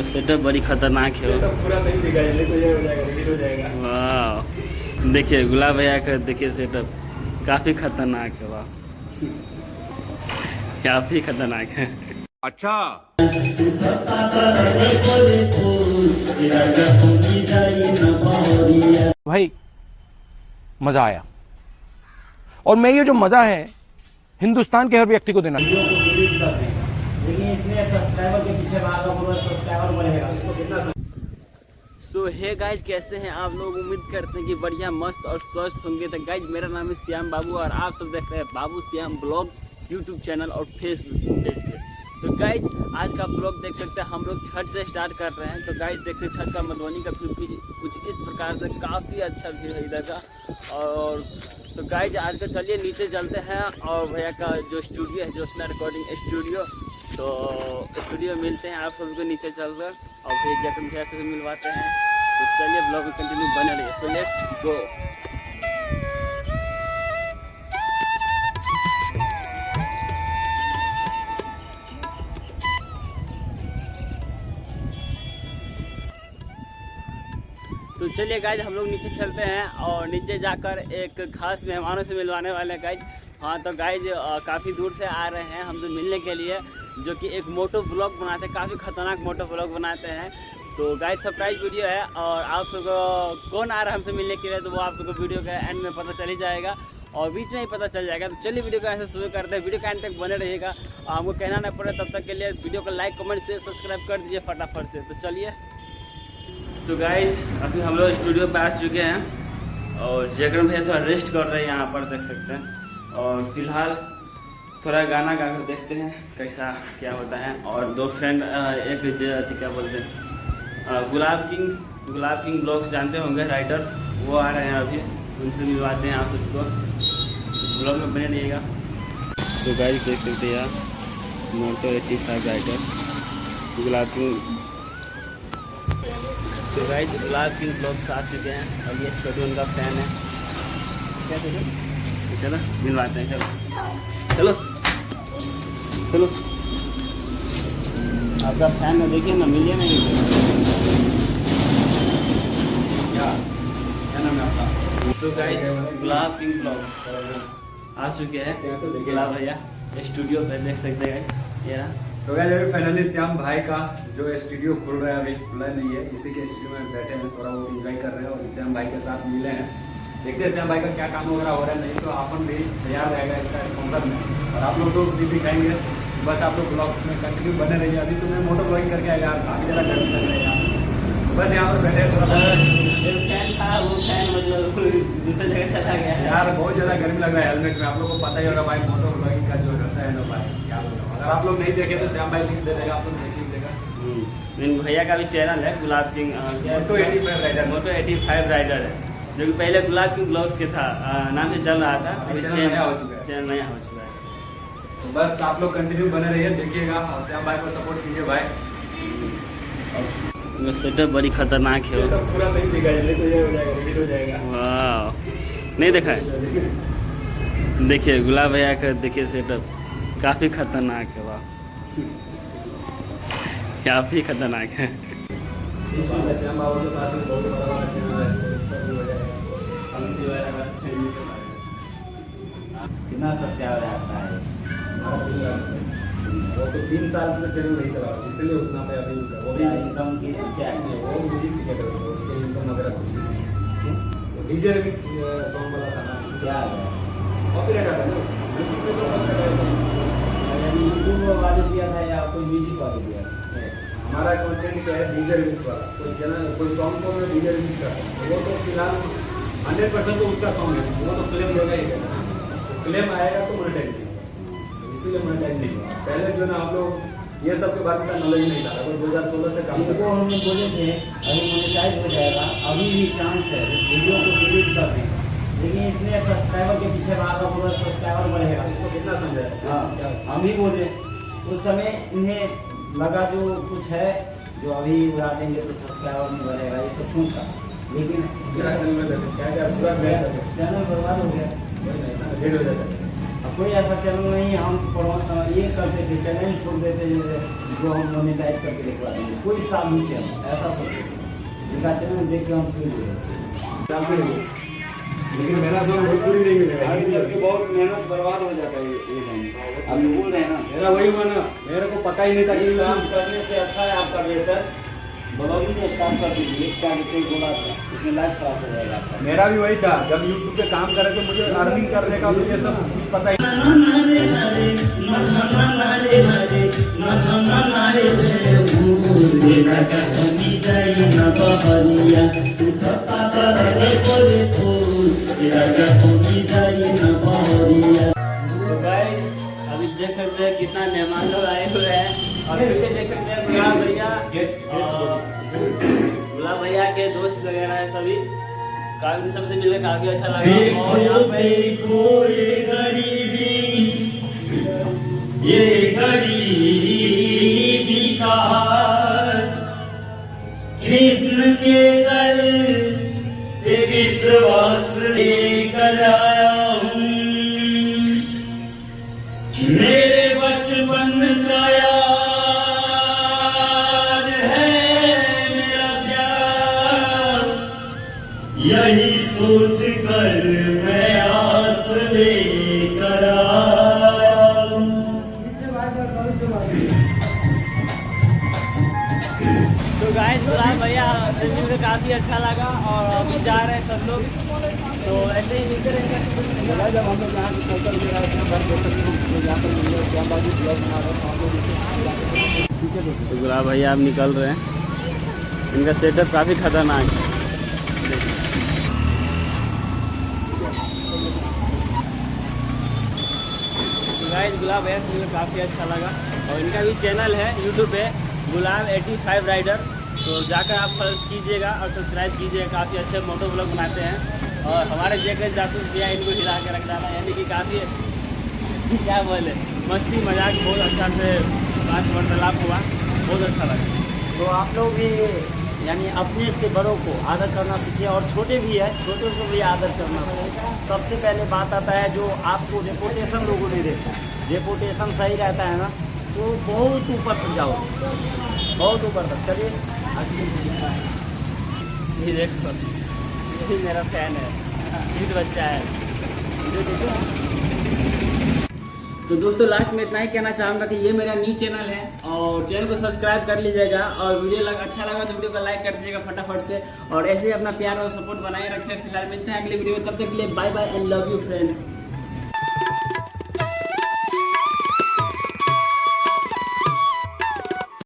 Setup बड़ी खतरनाक है। पूरा नहीं दिखा तो ये हो जाएगा, रिवील हो जाएगा। वाह, देखिए गुलाब भैया का देखिए सेटअप काफ़ी खतरनाक है। वाह, काफ़ी खतरनाक है। अच्छा भाई मजा आया, और मैं ये जो मजा है हिंदुस्तान के हर व्यक्ति को देना। वीडियो को डिलीट कर दें, लेकिन इसमें सब्सक्राइबर के पीछे भागा पूरा सब्सक्राइबर बढ़ेगा, इसको कितना सो हे गाइज, कैसे हैं आप लोग? उम्मीद करते हैं कि बढ़िया मस्त और स्वस्थ होंगे। तो गाइज, मेरा नाम है श्याम बाबू और आप सब देख रहे हैं बाबू श्याम ब्लॉग यूट्यूब चैनल और फेसबुक पेज पे। तो गाइज, आज का ब्लॉग देख सकते हैं हम लोग छठ से स्टार्ट कर रहे हैं। तो गाइज देखते हैं छठ का मधुबनी का व्यू कुछ इस प्रकार से काफ़ी अच्छा व्यू है इधर का। और तो गाइज आज तो चलिए नीचे चलते हैं और भैया का जो स्टूडियो है ज्योत्सना रिकॉर्डिंग स्टूडियो, तो स्टूडियो मिलते हैं आप सबको नीचे चल कर और फिर जैकन भैया से मिलवाते हैं। तो चलिए ब्लॉग में कंटिन्यू बने रहिए। So let's go. तो चलिए गाइज हम लोग नीचे चलते हैं और नीचे जाकर एक खास मेहमानों से मिलवाने वाले हैं गाइज। हाँ तो गाइज काफ़ी दूर से आ रहे हैं हमसे मिलने के लिए, जो कि एक मोटो ब्लॉग बनाते हैं, काफ़ी खतरनाक मोटो ब्लॉग बनाते हैं। तो गाइज सरप्राइज वीडियो है और आप सबको कौन आ रहा है हमसे मिलने के लिए तो वो आप सबको वीडियो के एंड में पता चल ही जाएगा और बीच में ही पता चल जाएगा। तो चलिए वीडियो को ऐसे शुरू करते हैं, वीडियो का एंड तक बने रहिएगा और हमको कहना नहीं पड़े तब तक के लिए वीडियो को लाइक कमेंट से सब्सक्राइब कर दीजिए फटाफट से। तो चलिए, तो गाइज अभी हम लोग स्टूडियो पे आ चुके हैं और जयकरण भैया थोड़ा रेस्ट कर रहे हैं यहाँ पर देख सकते हैं। और फिलहाल थोड़ा गाना गा कर देखते हैं कैसा क्या होता है। और दो फ्रेंड एक क्या बोलते हैं गुलाब किंग ब्लॉग्स जानते होंगे राइटर, वो आ रहे हैं अभी, उनसे मिलवाते हैं आप सबको। ब्लॉग में बने रहिएगा। तो गाइज देख सकते हैं यार मोटो 85 राइटर गुलाब किंग। तो गाइज गुलाब किंग ब्लॉग्स आ चुके हैं और ये छोटू उनका फैन है। क्या तो चलो मिलवाते हैं, चलो चलो चलो। आपका फैन है, देखिए ना, मिलिए नहीं क्या नाम है आपका? तो गाइज गुलाब किंग ब्लॉग्स आ चुके हैं गुलाब भैया स्टूडियो पे, देख सकते हैं गाइज ये रहा। सो गाइस अभी फाइनली श्याम भाई का जो स्टूडियो खुल रहा है, अभी खुला नहीं है, इसी के स्टूडियो में बैठे हैं, थोड़ा बहुत एंजॉय कर रहे हैं और श्याम भाई के साथ मिले हैं। देखते हैं श्याम भाई का क्या काम वगैरह हो रहा है, नहीं तो अपन भी तैयार रहेगा इसका स्पॉन्सर में और आप लोग तो भी दिखाएंगे। बस आप लोग ब्लॉग में कंटिन्यू बने रहिए। अभी तो मैं मोटो ब्लॉगिंग करके आया यार, काफ़ी ज़्यादा गर्मी लग रही है यार, बस यहाँ पर बैठे थोड़ा फैन था, वो फैन मतलब दूसरी जगह चला गया यार, बहुत ज़्यादा गर्मी लग रहा है हेलमेट में। आप लोग को पता ही होगा भाई मोटो ब्लॉगिंग का जो रहता है ना भाई, क्या बोलूँ। अगर आप लोग नहीं देखे तो श्याम भाई लिंक दे देगा, आप लोग देख लीजिएगा। भैया का भी चैनल है गुलाब किंग मोटो 85 राइडर, मोटो 85 राइडर है, जो कि पहले गुलाब किंग ब्लॉग्स के था नाम से चल रहा था, अभी चैनल नया हो चुका है। चैनल नया हो चुका है। तो बस आप लोग कंटिन्यू बने रहिए, देखिएगा और श्याम भाई को सपोर्ट कीजिए भाई। सेटअप बड़ी खतरनाक है। सेटअप पूरा नहीं दिखा तो ये हो जाएगा, रिवील हो जाएगा। वाह, नहीं देखा है? देखिए गुलाब भैया का देखिए सेटअप काफ़ी खतरनाक है। वाह, काफ़ी खतरनाक है। श्याम बाबू के पास में बहुत बड़ा चैनल है, तो इसका भी हो जाएगा। कितना सब्सक्राइबर आता है? वो तो 3 साल से चैनल नहीं चला, इसलिए उतना पे अभी वो भी इनकम की क्या है, वो म्यूजिक सीखे थे, उसके इनकम वगैरह कुछ डीजे रिमिक्स सॉन्ग वाला था ना, क्या है कॉपीराइट आता है ना म्यूजिक में, तो यूट्यूब वाले दिया था या कोई म्यूजिक वाले दिया? हमारा कंटेंट क्या है डीजे रिमिक्स वाला, कोई चैनल कोई सॉन्ग को मैं डीजे रिमिक्स करता हूँ, वो तो फिलहाल 100% तो उसका सॉन्ग है, वो तो क्लेम देगा ही देगा, क्लेम आएगा तो मोनेटाइज नहीं, इसीलिए मोनेटाइज नहीं हुआ। पहले जो ना आप लोग ये सब के बारे में नॉलेज नहीं था, अगर 2016 से काम को हमने बोले थे अभी मोनेटाइज हो जाएगा, अभी भी चांस है, इस वीडियो को डिलीट कर दें, लेकिन इसमें सब्सक्राइबर के पीछे भागा पूरा सब्सक्राइबर बढ़ेगा, इसको कितना समझे? हाँ, हम ही बोले उस समय इन्हें लगा जो कुछ है जो अभी उड़ा देंगे तो सब्सक्राइबर नहीं बढ़ेगा, ये सब सोचा, लेकिन चैनल बर्बाद हो गया, ऐसा डेढ़ हो जाता है। अब कोई ऐसा चैनल नहीं है, हम ये करते थे, चैनल छोड़ देते जो हम मोनेटाइज करके दिखवा देंगे। कोई सा भी चैनल ऐसा सोच इनका चैनल देख के हम सुन लेंगे, लेकिन मेरा सॉन्ग भोजपुरी नहीं मिलेगा। आगे चल के बहुत मेहनत बर्बाद हो जाता है ये टाइम। आप बोल रहे हैं ना, मेरा वही हुआ ना, मेरे को पता ही नहीं था कि काम करने से अच्छा है आपका बेहतर ब्लॉगिंग में स्टार्ट कर दीजिए। क्या कोई बोला था इसमें लाइफ खराब हो जाएगा आपका। मेरा भी वही था, जब यूट्यूब पे काम करे तो मुझे अर्निंग करने का मुझे सब कुछ पता ही तो गाइस अभी देख सकते हैं कितना मेहमान लोग आए हुए हैं और पीछे देख सकते हैं गुलाब भैया, गुलाब भैया के दोस्त वगैरह है सभी। काफी सबसे मिलकर काफी अच्छा लगा। और यहाँ पे ये गरीबी का कृष्ण के दर पे विश्वास लेकर आया हूँ। मेरे बचपन का यार है मेरा प्यार, यही सोच कर मैं आस लेकर आया हूँ। तो गाइस गुलाब भैया से मिलकर काफी अच्छा लगा और अभी जा रहे हैं सब लोग, तो ऐसे ही मिलते रहेंगे। जब हम लोग यहाँ से चलकर मेरा अपना घर देख यहाँ पर मिले क्या बाजू ब्लॉग बना रहे हैं पीछे। तो गुलाब भैया अब निकल रहे हैं, इनका सेटअप काफ़ी खतरनाक है। तो गाइस गुलाब भैया से मुझे काफ़ी अच्छा लगा और इनका भी चैनल है यूट्यूब पे गुलाब 85 राइडर, तो जाकर आप सर्च कीजिएगा और सब्सक्राइब कीजिएगा। काफ़ी अच्छे मोटो ब्लॉग बनाते हैं और हमारे जगह जासूस भैया इनको हिला के रख डाला, यानी कि काफ़ी क्या बोले मस्ती मजाक बहुत अच्छा से बात वार्तालाप हुआ, बहुत अच्छा लगा। तो आप लोग भी यानी अपने से बड़ों को आदर करना सीखिए और छोटे भी है, छोटों को भी आदर करना सीखिए। सबसे पहले बात आता है जो आपको रेपुटेशन लोगों ने देखा, रेपुटेशन सही रहता है ना तो बहुत ऊपर तक जाओ, बहुत ऊपर तक। चलिए ये देखो ये मेरा फैन है, ईद बच्चा है। तो दोस्तों लास्ट में इतना ही कहना चाहूँगा कि ये मेरा न्यू चैनल है और चैनल को सब्सक्राइब कर लीजिएगा और वीडियो अच्छा लगा तो वीडियो को लाइक कर दीजिएगा फटाफट से और ऐसे ही अपना प्यार और सपोर्ट बनाए रखें। फिलहाल मिलते हैं अगले वीडियो में, तब तक के लिए bye bye and love you friends.